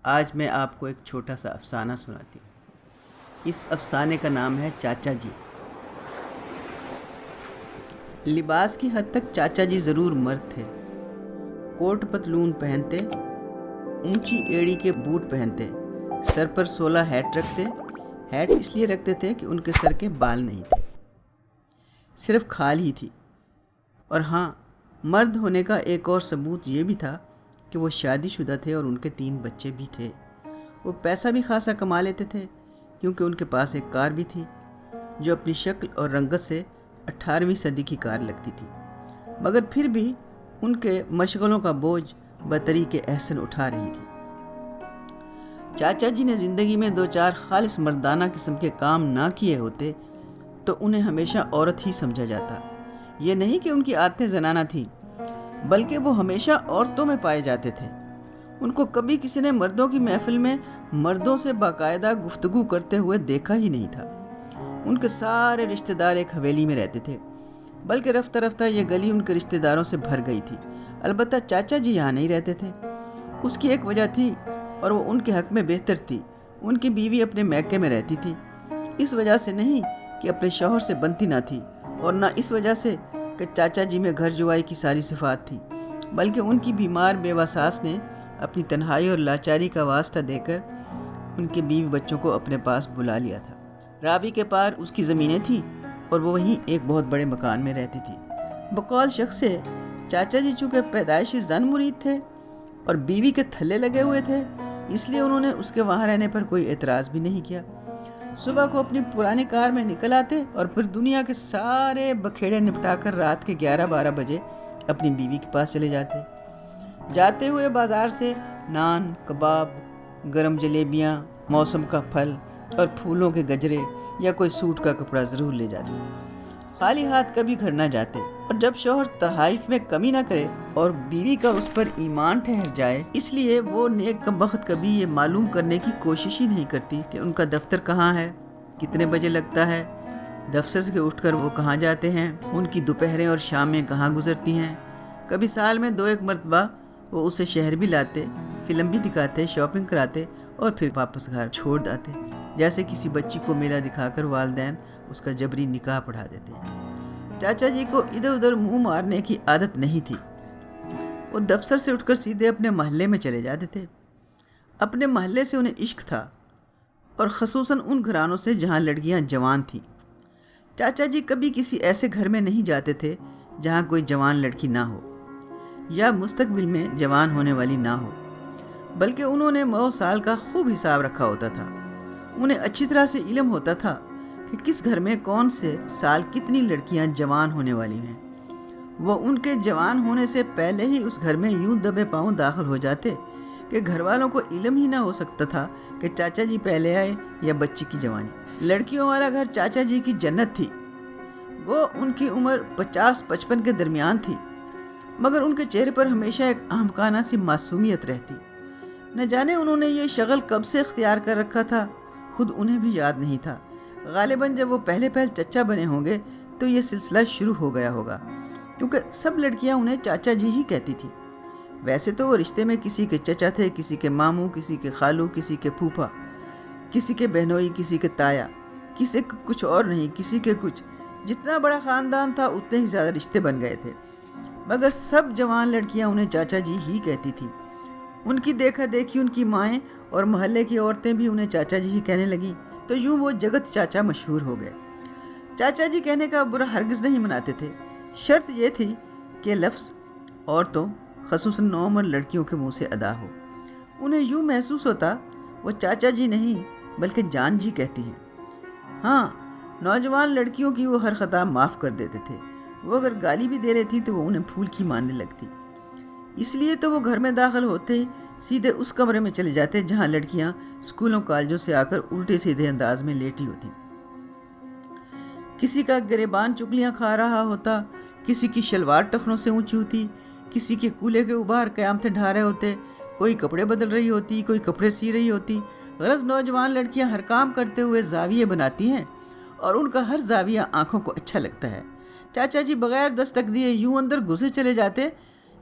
آج میں آپ کو ایک چھوٹا سا افسانہ سناتی ہوں۔ اس افسانے کا نام ہے چاچا جی۔ لباس کی حد تک چاچا جی ضرور مرد تھے۔ کوٹ پتلون پہنتے، اونچی ایڑی کے بوٹ پہنتے، سر پر 16 ہیٹ رکھتے۔ ہیٹ اس لیے رکھتے تھے کہ ان کے سر کے بال نہیں تھے، صرف کھال ہی تھی۔ اور ہاں، مرد ہونے کا ایک اور ثبوت یہ بھی تھا کہ وہ شادی شدہ تھے اور ان کے 3 بچے بھی تھے۔ وہ پیسہ بھی خاصا کما لیتے تھے کیونکہ ان کے پاس ایک کار بھی تھی جو اپنی شکل اور رنگت سے 18ویں صدی کی کار لگتی تھی، مگر پھر بھی ان کے مشغلوں کا بوجھ بطریق احسن اٹھا رہی تھی۔ چاچا جی نے زندگی میں 2-4 خالص مردانہ قسم کے کام نہ کیے ہوتے تو انہیں ہمیشہ عورت ہی سمجھا جاتا۔ یہ نہیں کہ ان کی عادتیں زنانہ تھیں، بلکہ وہ ہمیشہ عورتوں میں پائے جاتے تھے۔ ان کو کبھی کسی نے مردوں کی محفل میں مردوں سے باقاعدہ گفتگو کرتے ہوئے دیکھا ہی نہیں تھا۔ ان کے سارے رشتہ دار ایک حویلی میں رہتے تھے، بلکہ رفتہ رفتہ یہ گلی ان کے رشتہ داروں سے بھر گئی تھی۔ البتہ چاچا جی یہاں نہیں رہتے تھے۔ اس کی ایک وجہ تھی اور وہ ان کے حق میں بہتر تھی۔ ان کی بیوی اپنے میکے میں رہتی تھی، اس وجہ سے نہیں کہ اپنے شوہر سے بنتی نہ تھی، اور نہ اس وجہ سے کہ چاچا جی میں گھر جوائی کی ساری صفات تھی، بلکہ ان کی بیمار بیوہ ساس نے اپنی تنہائی اور لاچاری کا واسطہ دے کر ان کے بیوی بچوں کو اپنے پاس بلا لیا تھا۔ راوی کے پار اس کی زمینیں تھیں اور وہ وہیں ایک بہت بڑے مکان میں رہتی تھی۔ بقول شخص سے چاچا جی چونکہ پیدائشی زن مرید تھے اور بیوی کے تھلے لگے ہوئے تھے، اس لیے انہوں نے اس کے وہاں رہنے پر کوئی اعتراض بھی نہیں کیا۔ صبح کو اپنی پرانی کار میں نکل آتے اور پھر دنیا کے سارے بکھیڑے نپٹا کر رات کے 11-12 بجے اپنی بیوی کے پاس چلے جاتے۔ جاتے ہوئے بازار سے نان، کباب، گرم جلیبیاں، موسم کا پھل اور پھولوں کے گجرے یا کوئی سوٹ کا کپڑا ضرور لے جاتے۔ خالی ہاتھ کبھی گھر نہ جاتے، اور جب شوہر تحائف میں کمی نہ کرے اور بیوی کا اس پر ایمان ٹھہر جائے، اس لیے وہ نیک کم بخت کبھی یہ معلوم کرنے کی کوشش ہی نہیں کرتی کہ ان کا دفتر کہاں ہے، کتنے بجے لگتا ہے، دفتر سے اٹھ کر وہ کہاں جاتے ہیں، ان کی دوپہریں اور شامیں کہاں گزرتی ہیں۔ کبھی سال میں 2-1 مرتبہ وہ اسے شہر بھی لاتے، فلم بھی دکھاتے، شاپنگ کراتے اور پھر واپس گھر چھوڑ جاتے، جیسے کسی بچی کو میلہ دکھا کر والدین اس کا جبری نکاح پڑھا دیتے ہیں۔ چاچا جی کو ادھر ادھر منہ مارنے کی عادت نہیں تھی۔ وہ دفتر سے اٹھ کر سیدھے اپنے محلے میں چلے جاتے تھے۔ اپنے محلے سے انہیں عشق تھا، اور خصوصاً ان گھرانوں سے جہاں لڑکیاں جوان تھیں۔ چاچا جی کبھی کسی ایسے گھر میں نہیں جاتے تھے جہاں کوئی جوان لڑکی نہ ہو یا مستقبل میں جوان ہونے والی نہ ہو، بلکہ انہوں نے 100 سال کا خوب حساب رکھا ہوتا تھا۔ انہیں اچھی طرح سے علم ہوتا تھا کہ کس گھر میں کون سے سال کتنی لڑکیاں جوان ہونے والی ہیں۔ وہ ان کے جوان ہونے سے پہلے ہی اس گھر میں یوں دبے پاؤں داخل ہو جاتے کہ گھر والوں کو علم ہی نہ ہو سکتا تھا کہ چاچا جی پہلے آئے یا بچی کی جوانی۔ لڑکیوں والا گھر چاچا جی کی جنت تھی۔ وہ ان کی عمر 50-55 کے درمیان تھی، مگر ان کے چہرے پر ہمیشہ ایک احمقانہ سی معصومیت رہتی۔ نہ جانے انہوں نے یہ شغل کب سے اختیار کر رکھا تھا، خود انہیں بھی یاد نہیں تھا۔ غالباً جب وہ پہلے چچا بنے ہوں گے تو یہ سلسلہ شروع ہو گیا ہوگا، کیونکہ سب لڑکیاں انہیں چاچا جی ہی کہتی تھی۔ ویسے تو وہ رشتے میں کسی کے چچا تھے، کسی کے ماموں، کسی کے خالو، کسی کے پھوپھا، کسی کے بہنوئی، کسی کے تایا، کسی کے کچھ اور نہیں، کسی کے کچھ۔ جتنا بڑا خاندان تھا اتنے ہی زیادہ رشتے بن گئے تھے، مگر سب جوان لڑکیاں انہیں چاچا جی ہی کہتی تھیں۔ ان کی دیکھا دیکھی ان کی مائیں اور محلے کی عورتیں بھی انہیں چاچا جی ہی کہنے لگیں، تو یوں وہ جگت چاچا مشہور ہو گئے۔ چاچا جی کہنے کا برا ہرگز نہیں مناتے تھے، شرط یہ تھی کہ لفظ عورتوں، خصوصاً نوعمر لڑکیوں کے منہ سے ادا ہو۔ انہیں یوں محسوس ہوتا وہ چاچا جی نہیں بلکہ جان جی کہتی ہیں۔ ہاں، نوجوان لڑکیوں کی وہ ہر خطا معاف کر دیتے تھے۔ وہ اگر گالی بھی دے لیتی تو وہ انہیں پھول کی ماننے لگتی۔ اس لیے تو وہ گھر میں داخل ہوتے ہی سیدھے اس کمرے میں چلے جاتے جہاں لڑکیاں اسکولوں کالجوں سے آ کر الٹے سیدھے انداز میں لیٹی ہوتی۔ کسی کا گریبان چگلیاں کھا رہا ہوتا، کسی کی شلوار ٹخنوں سے اونچی ہوتی، کسی کے کولے کے ابھار قیامتیں ڈھا رہے ہوتے، کوئی کپڑے بدل رہی ہوتی، کوئی کپڑے سی رہی ہوتی۔ غرض نوجوان لڑکیاں ہر کام کرتے ہوئے زاویے بناتی ہیں، اور ان کا ہر زاویہ آنکھوں کو اچھا لگتا ہے۔ چاچا جی بغیر دستک دیے یوں اندر گھسے چلے جاتے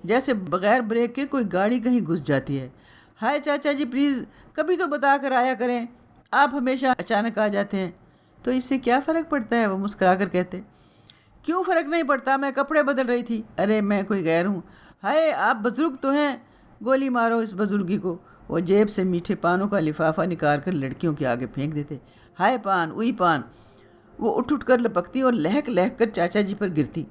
جیسے بغیر بریک کے کوئی گاڑی کہیں گھس جاتی ہے۔ ہائے چاچا جی پلیز کبھی تو بتا کر آیا کریں، آپ ہمیشہ اچانک آ جاتے ہیں۔ تو اس سے کیا فرق پڑتا ہے، وہ مسکرا کر کہتے۔ کیوں فرق نہیں پڑتا، میں کپڑے بدل رہی تھی۔ ارے میں کوئی غیر ہوں۔ ہائے آپ بزرگ تو ہیں، گولی مارو اس بزرگی کو۔ وہ جیب سے میٹھے پانوں کا لفافہ نکال کر لڑکیوں کے آگے پھینک دیتے۔ ہائے پان، اوئی پان۔ وہ اٹھ کر لپکتی اور لہک لہک کر چاچا جی پر گرتی۔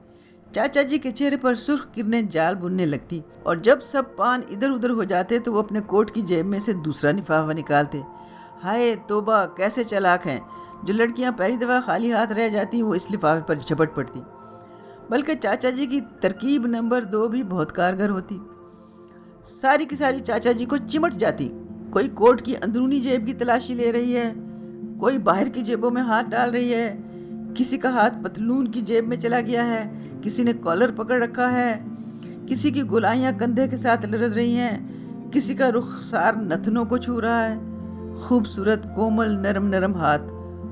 چاچا جی کے چہرے پر سرخ کرنیں جال بننے لگتی، اور جب سب پان ادھر ادھر ہو جاتے تو وہ اپنے کوٹ کی جیب میں سے دوسرا لفافہ نکالتے۔ ہائے توبہ، کیسے چالاک ہیں۔ جو لڑکیاں پہلی دفعہ خالی ہاتھ رہ جاتی وہ اس لفافے پر جھپٹ پڑتی۔ بلکہ چاچا جی کی ترکیب نمبر 2 بھی بہت کارگر ہوتی۔ ساری کی ساری چاچا جی کو چمٹ جاتی۔ کوئی کوٹ کی اندرونی جیب کی تلاشی لے رہی ہے، کوئی باہر کی جیبوں میں ہاتھ ڈال رہی ہے، کسی کا ہاتھ پتلون کی جیب میں چلا گیا ہے، کسی نے کالر پکڑ رکھا ہے، کسی کی گلائیاں کندھے کے ساتھ لرز رہی ہیں، کسی کا رخسار نتنوں کو چھو رہا ہے۔ خوبصورت کومل نرم نرم ہاتھ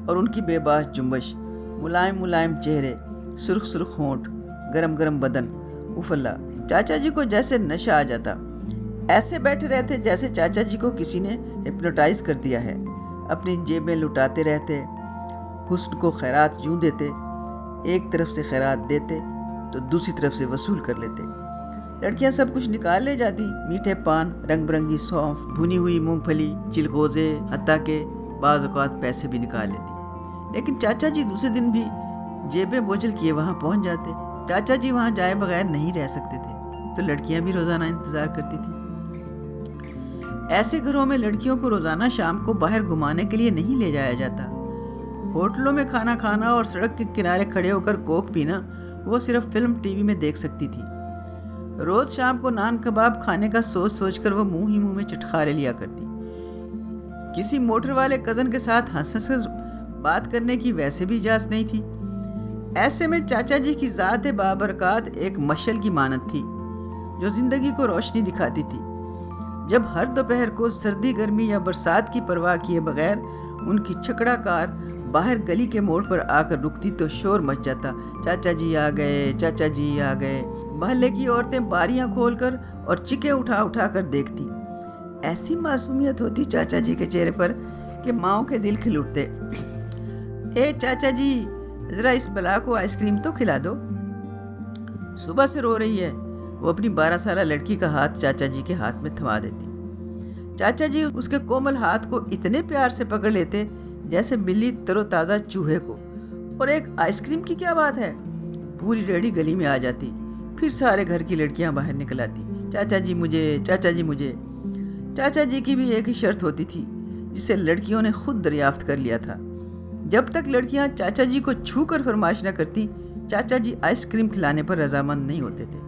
اور ان کی بے باس جنبش، ملائم ملائم چہرے، سرخ سرخ ہونٹ، گرم گرم بدن۔ اف اللہ، چاچا جی کو جیسے نشہ آ جاتا۔ ایسے بیٹھے رہتے جیسے چاچا جی کو کسی نے ہپنوٹائز کر دیا ہے۔ اپنی جیبیں لٹاتے رہتے، حسن کو خیرات یوں دیتے، ایک طرف سے خیرات دیتے تو دوسری طرف سے وصول کر لیتے۔ لڑکیاں سب کچھ نکال لے جاتی، میٹھے پان، رنگ برنگی سونف، بھنی ہوئی مونگ پھلی، چلغوزے، حتیٰ کہ بعض اوقات پیسے بھی نکال لیتی۔ لیکن چاچا جی دوسرے دن بھی جیبیں بوجھل کیے وہاں پہنچ جاتے۔ چاچا جی وہاں جائے بغیر نہیں رہ سکتے تھے، تو لڑکیاں بھی روزانہ انتظار کرتی تھیں۔ ایسے گھروں میں لڑکیوں کو روزانہ شام کو باہر گھمانے کے لیے نہیں لے جایا جاتا۔ ہوٹلوں میں کھانا کھانا اور سڑک کے کنارے کھڑے ہو کر کوک پینا وہ صرف فلم ٹی وی میں دیکھ سکتی تھی۔ روز شام کو نان کباب کھانے کا سوچ سوچ کر وہ منہ ہی منہ میں چٹخارے لیا کرتی۔ کسی موٹر والے کزن کے ساتھ ہنس ہنس کر بات کرنے کی ویسے بھی اجازت نہیں تھی۔ ایسے میں چاچا جی کی ذات بابرکات ایک مشعل کی مانند تھی جو زندگی کو روشنی دکھاتی تھی۔ جب ہر دوپہر کو سردی گرمی یا برسات کی پرواہ کیے بغیر ان کی چھکڑا کار باہر گلی کے موڑ پر آ کر رکتی تو شور مچ جاتا، چاچا جی آ گئے، چاچا جی آ گئے۔ محلے کی عورتیں باریاں کھول کر اور چکے اٹھا اٹھا کر دیکھتی۔ ایسی معصومیت ہوتی چاچا جی کے چہرے پر کہ ماؤں کے دل کھل اٹھتے۔ اے چاچا جی، ذرا اس بلا کو آئس کریم تو کھلا دو، صبح سے رو رہی ہے۔ وہ اپنی 12 سالہ لڑکی کا ہاتھ چاچا جی کے ہاتھ میں تھما دیتی۔ چاچا جی اس کے کومل ہاتھ کو اتنے پیار سے پکڑ لیتے جیسے بلی تر و تازہ چوہے کو۔ اور ایک آئس کریم کی کیا بات ہے، پوری ریڑھی گلی میں آ جاتی۔ پھر سارے گھر کی لڑکیاں باہر نکل آتی، چاچا جی مجھے، چاچا جی مجھے۔ چاچا جی کی بھی ایک ہی شرط ہوتی تھی جسے لڑکیوں نے خود دریافت کر لیا تھا۔ جب تک لڑکیاں چاچا جی کو چھو کر فرمائش نہ کرتی، چاچا جی آئس کریم کھلانے پر رضامند نہیں ہوتے تھے۔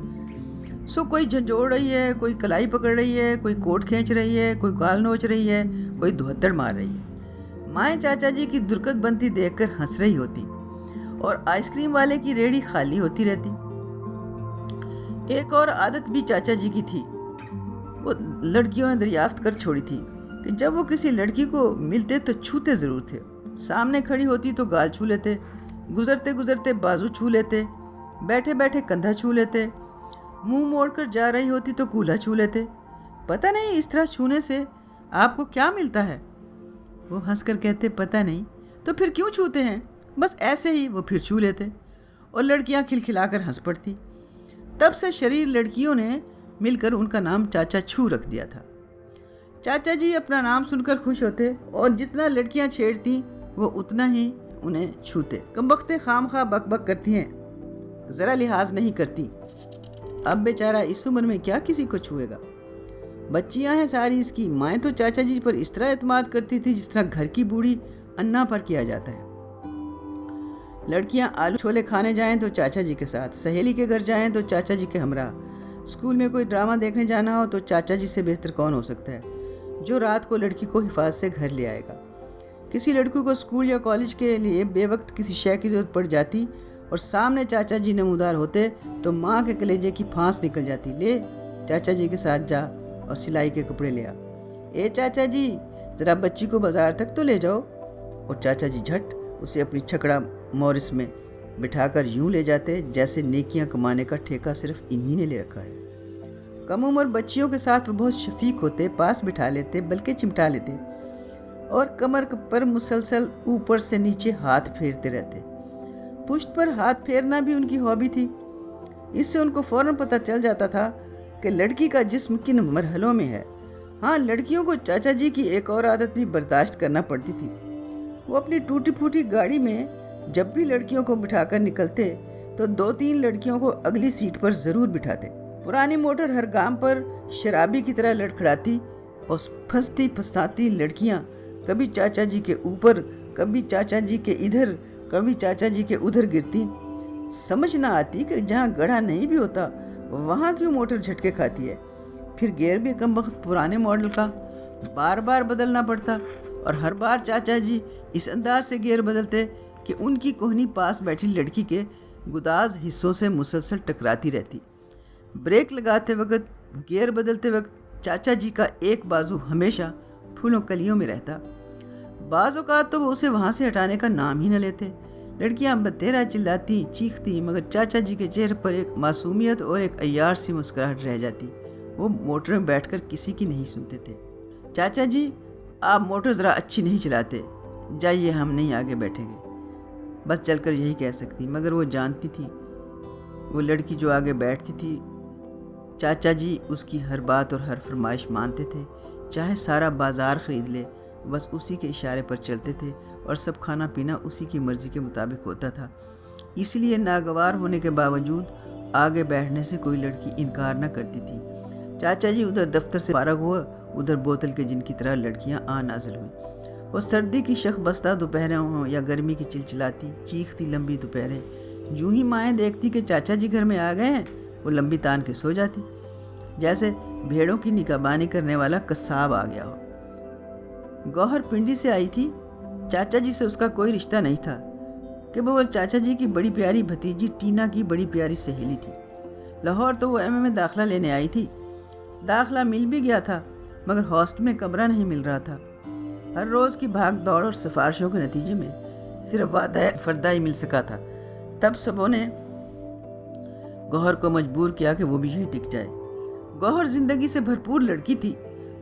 کوئی جھنجھوڑ رہی ہے، کوئی کلائی پکڑ رہی ہے، کوئی کوٹ کھینچ رہی ہے، کوئی گال نوچ رہی ہے، کوئی دھوتڑ مار رہی ہے۔ مائیں چاچا جی کی درکت بنتی دیکھ کر ہنس رہی ہوتی اور آئس کریم والے کی ریڑھی خالی ہوتی رہتی۔ ایک اور عادت بھی چاچا جی کی تھی، وہ لڑکیوں نے دریافت کر چھوڑی تھی کہ جب وہ کسی لڑکی کو ملتے تو چھوتے ضرور تھے۔ سامنے کھڑی ہوتی تو گال چھو لیتے، گزرتے گزرتے بازو چھو لیتے، بیٹھے بیٹھے کندھا چھو لیتے، منہ موڑ کر جا رہی ہوتی تو کولہا چھو لیتے۔ پتہ نہیں اس طرح چھونے سے آپ کو کیا ملتا ہے؟ وہ ہنس کر کہتے، پتہ نہیں، تو پھر کیوں چھوتے ہیں؟ بس ایسے ہی۔ وہ پھر چھو لیتے اور لڑکیاں کھلکھلا کر ہنس پڑتی۔ تب سے شریر لڑکیوں نے مل کر ان کا نام چاچا چھو رکھ دیا تھا۔ چاچا جی اپنا نام سن کر خوش ہوتے اور جتنا لڑکیاں چھیڑتی وہ اتنا ہی انہیں چھوتے۔ کمبختیں خام خواہ بک بک کرتی ہیں، ذرا لحاظ نہیں کرتی۔ اب بیچارہ اس عمر میں کیا کسی کو چھوئے گا؟ بچیاں ہیں ساری اس کی۔ مائیں تو چاچا جی پر اس طرح اعتماد کرتی تھی جس طرح گھر کی بوڑھی انا پر کیا جاتا ہے۔ لڑکیاں آلو چھولے کھانے جائیں تو چاچا جی کے ساتھ، سہیلی کے گھر جائیں تو چاچا جی کے ہمراہ، اسکول میں کوئی ڈرامہ دیکھنے جانا ہو تو چاچا جی سے بہتر کون ہو سکتا ہے جو رات کو لڑکی کو حفاظت سے گھر لے آئے گا۔ کسی لڑکی کو اسکول یا کالج کے لیے بے وقت کسی شے کی ضرورت پڑ جاتی اور سامنے چاچا جی نمودار ہوتے تو ماں کے کلیجے کی پھانس نکل جاتی۔ لے چاچا جی کے ساتھ جا اور سلائی کے کپڑے لے آ۔ اے چاچا جی، ذرا بچی کو بازار تک تو لے جاؤ۔ اور چاچا جی جھٹ اسے اپنی چھکڑا مورس میں بٹھا کر یوں لے جاتے جیسے نیکیاں کمانے کا ٹھیکہ صرف انہی نے لے رکھا ہے۔ کم عمر بچیوں کے ساتھ وہ بہت شفیق ہوتے، پاس بٹھا لیتے بلکہ چمٹا لیتے اور کمر پر مسلسل اوپر سے نیچے ہاتھ پھیرتے رہتے۔ پشت پر ہاتھ پھیرنا بھی ان کی ہابی تھی۔ اس سے ان کو فوراً پتہ چل جاتا تھا کہ لڑکی کا جسم کن مرحلوں میں ہے۔ ہاں، لڑکیوں کو چاچا جی کی ایک اور عادت بھی برداشت کرنا پڑتی تھی۔ وہ اپنی ٹوٹی پھوٹی گاڑی میں جب بھی لڑکیوں کو بٹھا کر نکلتے تو 2-3 لڑکیوں کو اگلی سیٹ پر ضرور بٹھاتے۔ پرانی موٹر ہر گام پر شرابی کی طرح لڑکھڑاتی اور پھنستی پھساتی لڑکیاں کبھی چاچا جی کے اوپر، کبھی چاچا جی کے ادھر، کبھی چاچا جی کے ادھر گرتی۔ سمجھ نہ آتی کہ جہاں گڑھا نہیں بھی ہوتا وہاں کیوں موٹر جھٹکے کھاتی ہے۔ پھر گیئر بھی کم وقت پرانے ماڈل کا بار بار بدلنا پڑتا اور ہر بار چاچا جی اس انداز سے گیئر بدلتے کہ ان کی کوہنی پاس بیٹھی لڑکی کے گداز حصوں سے مسلسل ٹکراتی رہتی۔ بریک لگاتے وقت، گیئر بدلتے وقت چاچا جی کا ایک بازو ہمیشہ پھولوں کلیوں میں رہتا۔ بعض اوقات تو وہ اسے وہاں سے ہٹانے کا نام ہی نہ لیتے۔ لڑکیاں بتیرا چلاتی، چیختی، مگر چاچا جی کے چہرے پر ایک معصومیت اور ایک عیار سی مسکراہٹ رہ جاتی۔ وہ موٹر میں بیٹھ کر کسی کی نہیں سنتے تھے۔ چاچا جی، آپ موٹر ذرا اچھی نہیں چلاتے، جائیے ہم نہیں آگے بیٹھیں گے، بس چل کر یہی کہہ سکتی۔ مگر وہ جانتی تھی وہ لڑکی جو آگے بیٹھتی تھی، چاچا جی اس کی ہر بات اور ہر فرمائش مانتے تھے، چاہے سارا بازار خرید لے، بس اسی کے اشارے پر چلتے تھے اور سب کھانا پینا اسی کی مرضی کے مطابق ہوتا تھا۔ اس لیے ناگوار ہونے کے باوجود آگے بیٹھنے سے کوئی لڑکی انکار نہ کرتی تھی۔ چاچا جی ادھر دفتر سے فارغ ہوا، ادھر بوتل کے جن کی طرح لڑکیاں آ نازل ہوئیں۔ وہ سردی کی شخ بستہ دوپہریں ہوں یا گرمی کی چلچلاتی چیختی لمبی دوپہریں، جو ہی مائیں دیکھتی کہ چاچا جی گھر میں آ گئے ہیں، وہ لمبی تان کے سو جاتی، جیسے بھیڑوں کی نگہبانی کرنے والا قصاب آ گیا ہو۔ گوہر پنڈی سے آئی تھی۔ چاچا جی سے اس کا کوئی رشتہ نہیں تھا کہ وہ چاچا جی کی بڑی پیاری بھتیجی ٹینا کی بڑی پیاری سہیلی تھی۔ لاہور تو وہ ایم اے میں داخلہ لینے آئی تھی۔ داخلہ مل بھی گیا تھا، مگر ہاسٹل میں کمرہ نہیں مل رہا تھا۔ ہر روز کی بھاگ دوڑ اور سفارشوں کے نتیجے میں صرف وعدہ فردہ ہی مل سکا تھا۔ تب سبوں نے گوہر کو مجبور کیا کہ وہ بھی یہیں ٹک جائے۔ گوہر زندگی سے بھرپور لڑکی تھی۔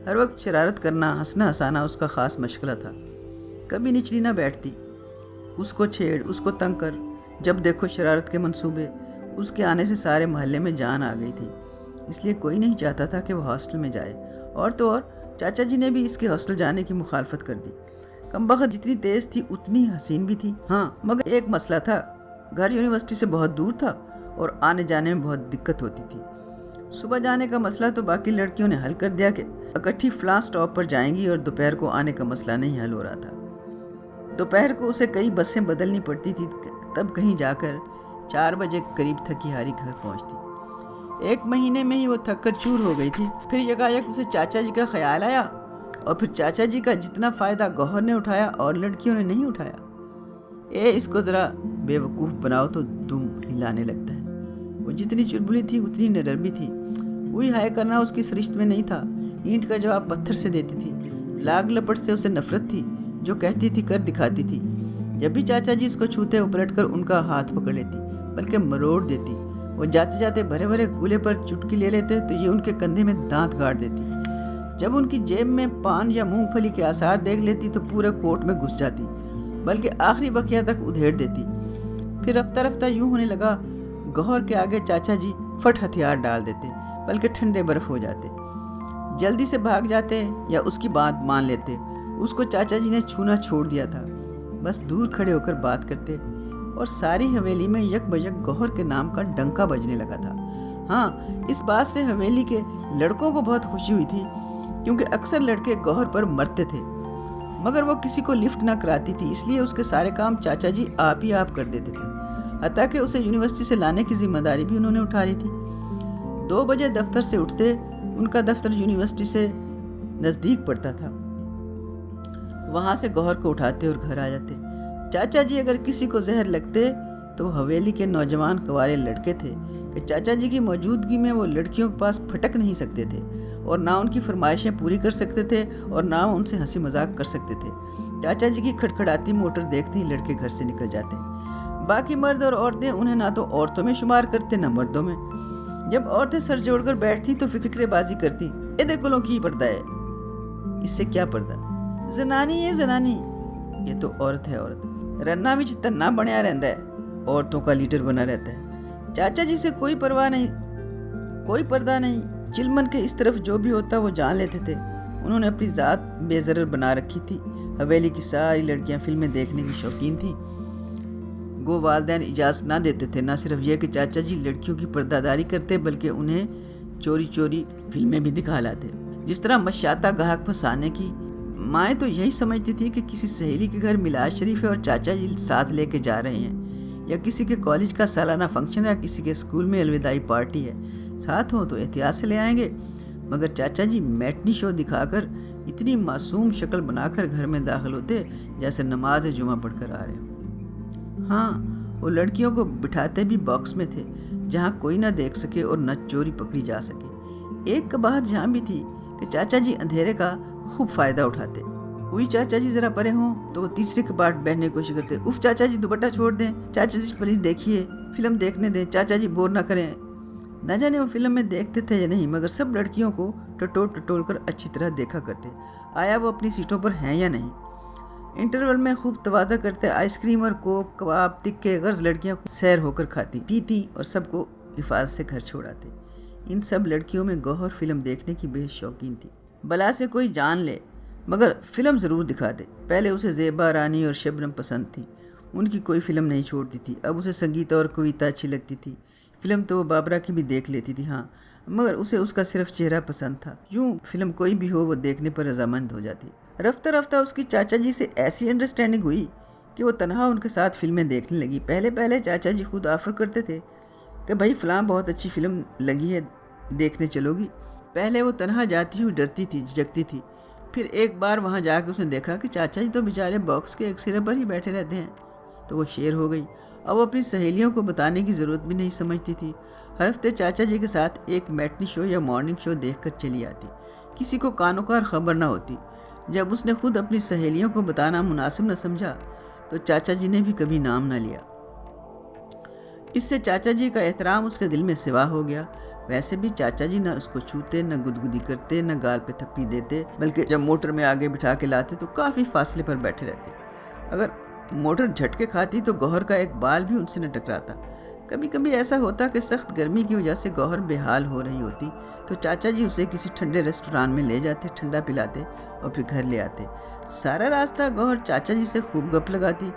ہر وقت شرارت کرنا، ہنسنا ہنسانا اس کا خاص مشغلہ تھا۔ کبھی نچلی نہ بیٹھتی۔ اس کو چھیڑ، اس کو تنگ کر، جب دیکھو شرارت کے منصوبے۔ اس کے آنے سے سارے محلے میں جان آ گئی تھی، اس لیے کوئی نہیں چاہتا تھا کہ وہ ہاسٹل میں جائے۔ اور تو اور چاچا جی نے بھی اس کے ہاسٹل جانے کی مخالفت کر دی۔ کمبخت جتنی تیز تھی اتنی حسین بھی تھی۔ ہاں، مگر ایک مسئلہ تھا، گھر یونیورسٹی سے بہت دور تھا اور آنے جانے میں بہت دقت ہوتی تھی۔ صبح جانے کا مسئلہ تو باقی لڑکیوں نے حل کر دیا کہ اکٹھی فلاں سٹاپ پر جائیں گی، اور دوپہر کو آنے کا مسئلہ نہیں حل ہو رہا تھا۔ دوپہر کو اسے کئی بسیں بدلنی پڑتی تھی، تب کہیں جا کر 4 بجے قریب تھکی ہاری گھر پہنچتی۔ 1 مہینے میں ہی وہ تھک کر چور ہو گئی تھی۔ پھر یکایک اسے چاچا جی کا خیال آیا، اور پھر چاچا جی کا جتنا فائدہ گوہر نے اٹھایا اور لڑکیوں نے نہیں اٹھایا۔ اس کو ذرا بے وقوف بناؤ تو دم ہلانے لگتا ہے۔ وہ جتنی چلبلی تھی اتنی نرم بھی تھی۔ وہی ہائے کرنا اس کی سرشت میں نہیں تھا۔ اینٹ کا جواب پتھر سے دیتی تھی۔ لاگ لپٹ سے اسے نفرت تھی، جو کہتی تھی کر دکھاتی تھی۔ جب بھی چاچا جی اس کو چھوتے وہ پلٹ کر ان کا ہاتھ پکڑ لیتی، بلکہ مروڑ دیتی۔ وہ جاتے جاتے بھرے بھرے گولے پر چٹکی لے لیتے تو یہ ان کے کندھے میں دانت گاڑ دیتی۔ جب ان کی جیب میں پان یا مونگ پھلی کے آثار دیکھ لیتی تو پورے کوٹ میں گھس جاتی، بلکہ آخری بقیہ تک ادھیڑ دیتی۔ پھر رفتہ رفتہ یوں ہونے لگا، گوہر کے آگے چاچا جی فٹ ہتھیار ڈال دیتے، بلکہ ٹھنڈے برف ہو جاتے، جلدی سے بھاگ جاتے یا اس کی بات مان لیتے۔ اس کو چاچا جی نے چھونا چھوڑ دیا تھا، بس دور کھڑے ہو کر بات کرتے، اور ساری حویلی میں یک بیک گوہر کے نام کا ڈنکا بجنے لگا تھا۔ ہاں، اس بات سے حویلی کے لڑکوں کو بہت خوشی ہوئی تھی، کیونکہ اکثر لڑکے گوہر پر مرتے تھے، مگر وہ کسی کو لفٹ نہ کراتی تھی، اس لیے اس کے سارے کام چاچا جی آپ ہی آپ کر دیتے تھے، حتیٰ کہ اسے یونیورسٹی سے لانے کی ذمہ داری بھی انہوں نے اٹھا لی تھی۔ 2 بجے دفتر سے اٹھتے، ان کا دفتر یونیورسٹی سے نزدیک پڑتا تھا، وہاں سے گوہر کو اٹھاتے اور گھر آ جاتے۔ چاچا جی اگر کسی کو زہر لگتے تو وہ حویلی کے نوجوان کنوارے لڑکے تھے کہ چاچا جی کی موجودگی میں وہ لڑکیوں کے پاس پھٹک نہیں سکتے تھے، اور نہ ان کی فرمائشیں پوری کر سکتے تھے اور نہ ان سے ہنسی مذاق کر سکتے تھے۔ چاچا جی کی کھڑکھڑاتی موٹر دیکھتے ہی لڑکے گھر سے نکل جاتے۔ باقی مرد اور عورتیں انہیں نہ تو عورتوں میں شمار کرتے نہ مردوں میں۔ جب عورتیں سر جوڑ کر بیٹھتی تو فکرے بازی کرتی، اے دیکھو کی پردہ ہے، اس سے کیا پردہ، زنانی ہے زنانی، یہ تو عورت ہے عورت، رنا وچ تنا بنیا رہندا ہے، عورتوں کا لیڈر بنا رہتا ہے۔ چاچا جی سے کوئی پرواہ نہیں، کوئی پردہ نہیں، چلمن کے اس طرف جو بھی ہوتا وہ جان لیتے تھے۔ انہوں نے اپنی ذات بے ضرر بنا رکھی تھی۔ حویلی کی ساری لڑکیاں فلمیں دیکھنے کی شوقین تھیں۔ گو والدین اجازت نہ دیتے تھے، نہ صرف یہ کہ چاچا جی لڑکیوں کی پردہ داری کرتے بلکہ انہیں چوری چوری فلمیں بھی دکھا لاتے۔ جس طرح مشاطہ گاہک پھنسانے کی، مائیں تو یہی سمجھتی تھی کہ کسی سہیلی کے گھر میلاد شریف ہے اور چاچا جی ساتھ لے کے جا رہے ہیں، یا کسی کے کالج کا سالانہ فنکشن ہے، یا کسی کے اسکول میں الوداعی پارٹی ہے، ساتھ ہوں تو احتیاط سے لے آئیں گے۔ مگر چاچا جی میٹنی شو دکھا کر اتنی معصوم شکل بنا کر گھر میں داخل ہوتے جیسے نماز جمعہ پڑھ کر آ رہے ہوں۔ ہاں، وہ لڑکیوں کو بٹھاتے بھی باکس میں تھے جہاں کوئی نہ دیکھ سکے اور نہ چوری پکڑی جا سکے۔ ایک قباحت جہاں بھی تھی کہ چاچا جی اندھیرے کا خوب فائدہ اٹھاتے۔ کوئی چاچا جی ذرا پرے ہوں تو وہ تیسرے کباٹ بیٹھنے کی کوشش کرتے، اف چاچا جی دوپٹہ چھوڑ دیں، چاچا جی پلیز دیکھیے، فلم دیکھنے دیں، چاچا جی بور نہ کریں۔ نہ جانے وہ فلم میں دیکھتے تھے یا نہیں، مگر سب لڑکیوں کو ٹٹول کر اچھی طرح دیکھا کرتے، آیا وہ اپنی سیٹوں پر ہیں یا نہیں۔ انٹرول میں خوب تواضع کرتے، آئس کریم اور کوک، کباب، تکے، غرض لڑکیاں سیر ہو کر کھاتی پیتی اور سب کو حفاظت سے گھر چھوڑاتے۔ ان سب لڑکیوں میں گوہر فلم دیکھنے کی بے شوقین تھی۔ بلا سے کوئی جان لے مگر فلم ضرور دکھا دے۔ پہلے اسے زیبا رانی اور شبنم پسند تھی، ان کی کوئی فلم نہیں چھوڑتی تھی۔ اب اسے سنگیتا اور کویتا اچھی لگتی تھی۔ فلم تو وہ بابرا کی بھی دیکھ لیتی تھی، ہاں، مگر اسے اس کا صرف چہرہ پسند تھا۔ یوں فلم کوئی بھی ہو وہ دیکھنے پر رضامند ہو جاتی۔ رفتہ رفتہ اس کی چاچا جی سے ایسی انڈرسٹینڈنگ ہوئی کہ وہ تنہا ان کے ساتھ فلمیں دیکھنے لگی۔ پہلے چاچا جی خود آفر کرتے تھے کہ بھائی فلاں بہت اچھی فلم لگی ہے، دیکھنے چلو گی۔ پہلے وہ تنہا جاتی ہوئی ڈرتی تھی، جھجکتی تھی۔ پھر ایک بار وہاں جا کے اس نے دیکھا کہ چاچا جی تو بیچارے باکس کے ایک سرے پر ہی بیٹھے رہتے ہیں، تو وہ شیر ہو گئی۔ اب وہ اپنی سہیلیوں کو بتانے کی ضرورت بھی نہیں سمجھتی تھی۔ ہر ہفتے چاچا جی کے ساتھ ایک میٹنی شو یا مارننگ شو دیکھ کر چلی آتی۔ کسی کو کانوکار خبر نہ ہوتی۔ جب اس نے خود اپنی سہیلیوں کو بتانا مناسب نہ سمجھا تو چاچا جی نے بھی کبھی نام نہ لیا۔ اس سے چاچا جی کا احترام اس کے دل میں سوا ہو گیا۔ ویسے بھی چاچا جی نہ اس کو چھوتے، نہ گدگدی کرتے، نہ گال پہ تھپی دیتے، بلکہ جب موٹر میں آگے بٹھا کے لاتے تو کافی فاصلے پر بیٹھے رہتے۔ اگر موٹر جھٹکے کھاتی تو گوہر کا ایک بال بھی ان سے نہ ٹکراتا۔ کبھی کبھی ایسا ہوتا کہ سخت گرمی کی وجہ سے گوہر بے حال ہو رہی ہوتی تو چاچا جی اسے کسی ٹھنڈے ریسٹوران میں لے جاتے، ٹھنڈا پلاتے اور پھر گھر لے آتے۔ سارا راستہ گوہر چاچا جی سے خوب گپ لگاتی۔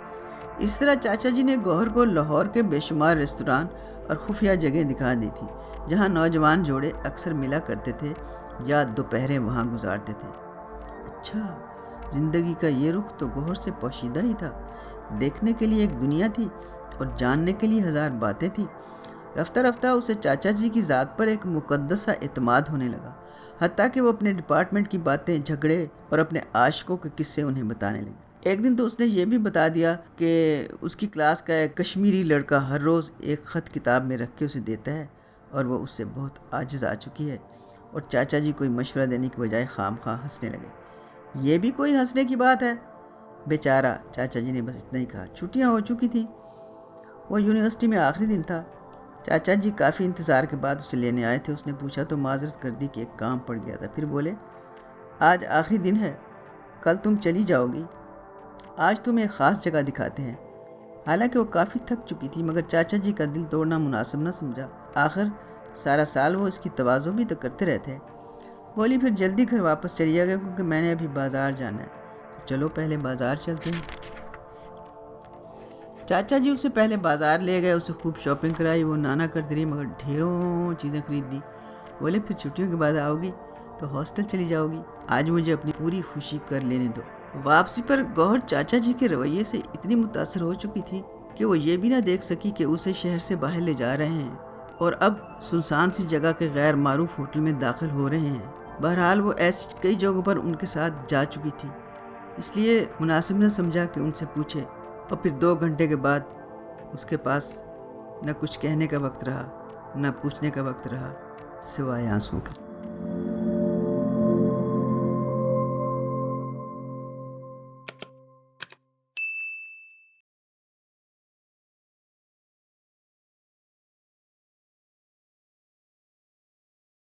اس طرح چاچا جی نے گوہر کو لاہور کے بے شمار ریستوران اور خفیہ جگہ دکھا دی تھی جہاں نوجوان جوڑے اکثر ملا کرتے تھے یا دوپہریں وہاں گزارتے تھے۔ اچھا، زندگی کا یہ رخ تو گوہر سے پوشیدہ ہی تھا۔ دیکھنے کے لیے ایک دنیا تھی اور جاننے کے لیے ہزار باتیں تھیں۔ رفتہ رفتہ اسے چاچا جی کی ذات پر ایک مقدس سا اعتماد ہونے لگا، حتیٰ کہ وہ اپنے ڈپارٹمنٹ کی باتیں، جھگڑے اور اپنے عاشقوں کے قصے انہیں بتانے لگے۔ ایک دن تو اس نے یہ بھی بتا دیا کہ اس کی کلاس کا ایک کشمیری لڑکا ہر روز ایک خط کتاب میں رکھ کے اسے دیتا ہے اور وہ اس سے بہت عاجز آ چکی ہے، اور چاچا جی کوئی مشورہ دینے کی بجائے خام خواہ ہنسنے لگے۔ یہ بھی کوئی ہنسنے کی بات ہے؟ بیچارہ، چاچا جی نے بس اتنا ہی کہا۔ چھٹیاں ہو چکی تھیں، وہ یونیورسٹی میں آخری دن تھا۔ چاچا جی کافی انتظار کے بعد اسے لینے آئے تھے۔ اس نے پوچھا تو معذرت کر دی کہ ایک کام پڑ گیا تھا۔ پھر بولے، آج آخری دن ہے، کل تم چلی جاؤ گی، آج تمہیں ایک خاص جگہ دکھاتے ہیں۔ حالانکہ وہ کافی تھک چکی تھی مگر چاچا جی کا دل توڑنا مناسب نہ سمجھا۔ آخر سارا سال وہ اس کی تواضع بھی تو کرتے رہتے۔ بولی، پھر جلدی گھر واپس چلی گیا کیونکہ میں نے ابھی بازار جانا ہے۔ چلو پہلے بازار چلتے ہیں۔ چاچا جی اسے پہلے بازار لے گئے، اسے خوب شاپنگ کرائی۔ وہ نانا کرتی رہی مگر ڈھیروں چیزیں خرید دی۔ بولے، پھر چھٹیوں کے بعد آؤ گی تو ہاسٹل چلی جاؤ گی، آج مجھے اپنی پوری خوشی کر لینے دو۔ واپسی پر گوہر چاچا جی کے رویے سے اتنی متاثر ہو چکی تھی کہ وہ یہ بھی نہ دیکھ سکی کہ اسے شہر سے باہر لے جا رہے ہیں اور اب سنسان سی جگہ کے غیر معروف ہوٹل میں داخل ہو رہے ہیں۔ بہرحال وہ ایسی کئی جگہوں پر ان کے ساتھ جا چکی تھی، اس لیے مناسب نہ سمجھا کہ ان سے پوچھے، اور پھر 2 گھنٹے کے بعد اس کے پاس نہ کچھ کہنے کا وقت رہا، نہ پوچھنے کا وقت رہا، سوائے آنسوں کے۔